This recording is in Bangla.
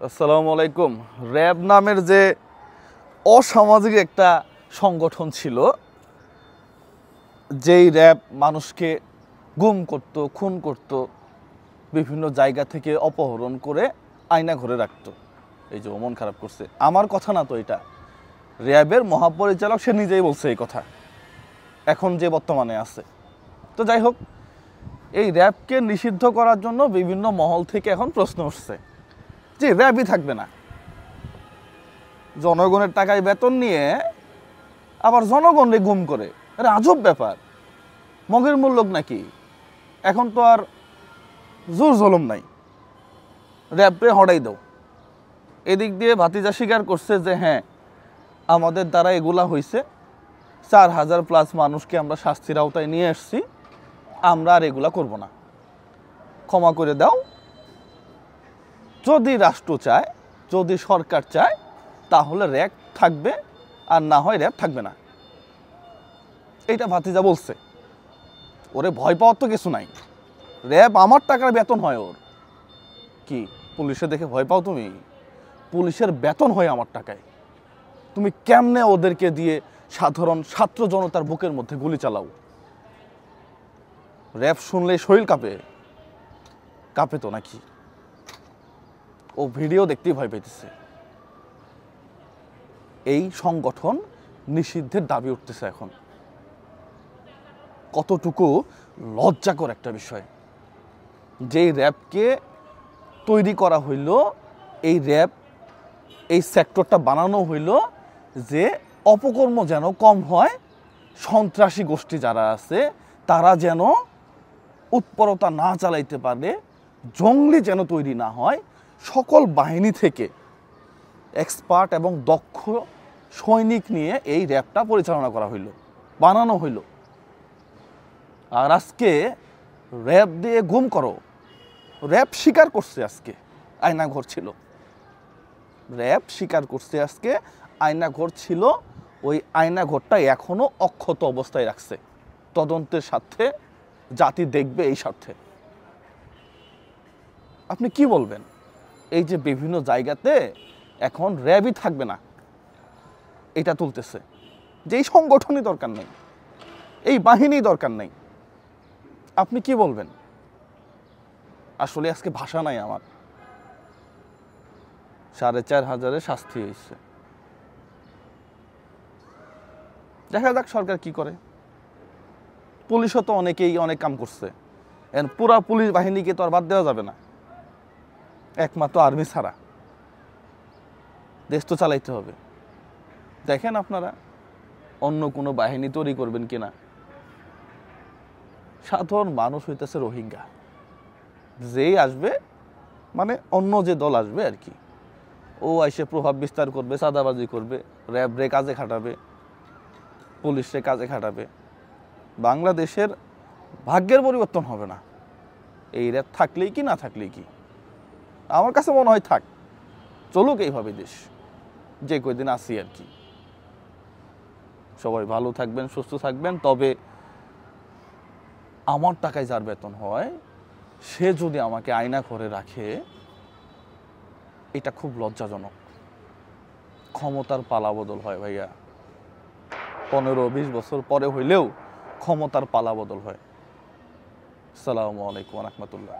আসসালামু আলাইকুম। র্যাব নামের যে অসামাজিক একটা সংগঠন ছিল, যেই র্যাব মানুষকে গুম করত, খুন করত, বিভিন্ন জায়গা থেকে অপহরণ করে আয়না ঘরে রাখত। এই যে মন খারাপ করছে, আমার কথা না তো এটা, র্যাবের মহাপরিচালক সে নিজেই বলছে এই কথা, এখন যে বর্তমানে আছে। তো যাই হোক, এই র্যাবকে নিষিদ্ধ করার জন্য বিভিন্ন মহল থেকে এখন প্রশ্ন উঠছে যে র্যাবই থাকবে না। জনগণের টাকায় বেতন নিয়ে আবার জনগণরে গুম করে, এটা আজব ব্যাপার। মগের মূল্য নাকি? এখন তো আর জোর জলম নাই, র্যাবরে হটাই দাও। এদিক দিয়ে ভাতিজা স্বীকার করছে যে হ্যাঁ, আমাদের দ্বারা এগুলা হয়েছে, 4000+ মানুষকে আমরা শাস্তির আওতায় নিয়ে আসছি, আমরা আর এগুলা করব না, ক্ষমা করে দাও। যদি রাষ্ট্র চায়, যদি সরকার চায়, তাহলে র্যাব থাকবে, আর না হয় র্যাব থাকবে না। এইটা ভাতিজা বলছে। ওরে ভয় পাওয়ার তো কিছু নাই, র্যাব আমার টাকার বেতন হয় ওর। কি পুলিশে দেখে ভয় পাও তুমি? পুলিশের বেতন হয় আমার টাকায়। তুমি কেমনে ওদেরকে দিয়ে সাধারণ ছাত্র জনতার বুকের মধ্যে গুলি চালাও? র্যাব শুনলেই শরীর কাঁপে, কাঁপে তো নাকি? ও ভিডিও দেখতেই ভয় পেতেছে। এই সংগঠন নিষিদ্ধের দাবি উঠতেছে এখন। কতটুকু লজ্জাকর একটা বিষয়। যেই র্যাবকে তৈরি করা হইল, এই র্যাব, এই সেক্টরটা বানানো হইল যে অপকর্ম যেন কম হয়, সন্ত্রাসী গোষ্ঠী যারা আছে তারা যেন উৎপরতা না চালাইতে পারে, জঙ্গলি যেন তৈরি না হয়, সকল বাহিনী থেকে এক্সপার্ট এবং দক্ষ সৈনিক নিয়ে এই র্যাবটা পরিচালনা করা হইল, বানানো হইল। আর আজকে র্যাব দিয়ে গুম করো। র্যাব স্বীকার করছে আজকে আয়নাঘর ছিল। র্যাব স্বীকার করছে আজকে আয়নাঘর ছিল। ওই আয়নাঘরটা এখনো অক্ষত অবস্থায় রাখছে, তদন্তের স্বার্থে, জাতি দেখবে এই স্বার্থে। আপনি কি বলবেন? এই যে বিভিন্ন জায়গাতে এখন র্যাবই থাকবে না, এটা তুলতেছে, যে এই সংগঠনই দরকার নেই, এই বাহিনী দরকার নেই। আপনি কি বলবেন? আসলে আজকে ভাষা নাই আমার। 4500 শাস্তি হয়েছে। দেখা যাক সরকার কি করে। পুলিশও তো অনেকেই অনেক কাম করছে, পুরা পুলিশ বাহিনীকে তো আর বাদ দেওয়া যাবে না, একমাত্র আর্মি ছাড়া। দেশ তো চালাইতে হবে। দেখেন আপনারা অন্য কোনো বাহিনী তৈরি করবেন কিনা। সাধারণ মানুষ হইতেছে রোহিঙ্গা, যেই আসবে, মানে অন্য যে দল আসবে আর কি, ও এসে প্রভাব বিস্তার করবে, চাঁদাবাজি করবে, র্যাবরে কাজে খাটাবে, পুলিশরে কাজে খাটাবে। বাংলাদেশের ভাগ্যের পরিবর্তন হবে না এই র্যাব থাকলেই কি না থাকলেই কি। আমার কাছে মনে হয় থাক, চলুক এইভাবে দেশ, যে কয়দিন আসি আর কি। সবাই ভালো থাকবেন, সুস্থ থাকবেন। তবে আমার টাকায় যার বেতন হয়, সে যদি আমাকে আয়না ঘরে রাখে, এটা খুব লজ্জাজনক। ক্ষমতার পালাবদল হয় ভাইয়া, 15-20 বছর পরে হইলেও ক্ষমতার পালাবদল হয়। আসসালামু আলাইকুম ওয়া রাহমাতুল্লাহ।